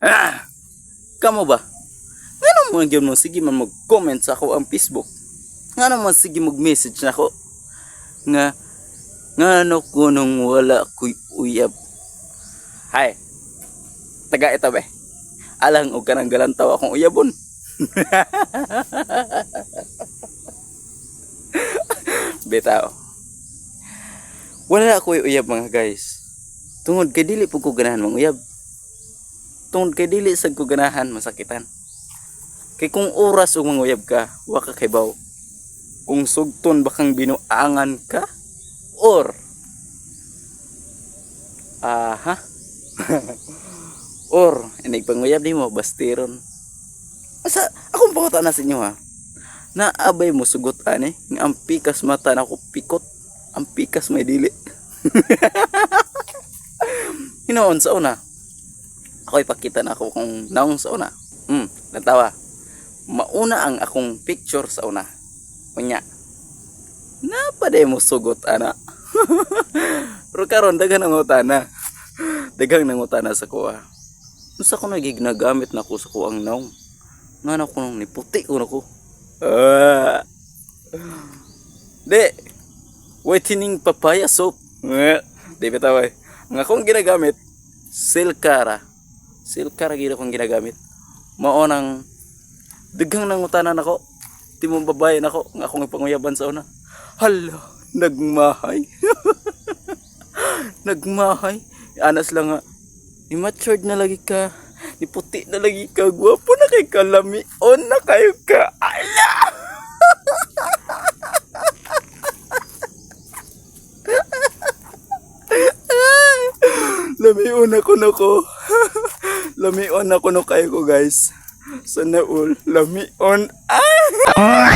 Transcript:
Ah! Kamo ba? Nga naman yun mo, sige man mag-comment sa ako ang Facebook. Nga naman sige mag-message na ako. Nga ano ko nung wala ko'y uyab. Hay, taga ito be. Alang og kanang galantaw akong uyabon. Betaw. Wala ko'y uyab mga guys. Tungod kay dili po ko ganahan mang uyab. Tungod kay dili sad ko ganahan masakitan. Kay kung oras og manguyab ka, wa ka kay baw. Kung sugton bakang binuangan ka or or inig panguyab di mo bastiron. Asa akong pangutana sa inyo ha. Naabay mo sugot ani nga ang pikas mata na ko pikot, ang pikas may dili. Hinoon sa una. Ako ipakita na ako kung naong sa una. Natawa. Mauna ang akong picture sa una. Unya. Napaday mo sugot ana. Pero karon daghang nangutana. Daghang nangutana sa kuha. Unsa ko nagignagamit na ko sa kuang naong? Ngano ko nang niputi ko nako. De. Whitening papaya soap. Di bitaway. Ang akong ginagamit Silcara. Silcara gid akong ginagamit. Mao nang daghang nangutanan nako. Di mo babae nako nga akong ipanguyaban sa una. Hala, nagmahay. Nagmahay. Anas lang nga. Imatured na lagi ka. Niputi na lagi ka. Gwapo na kay kalami. On na kayo ka. Ala! Lamion ako nako. Lamion ako no kayo ko guys. Sana all. Lamion. Ah!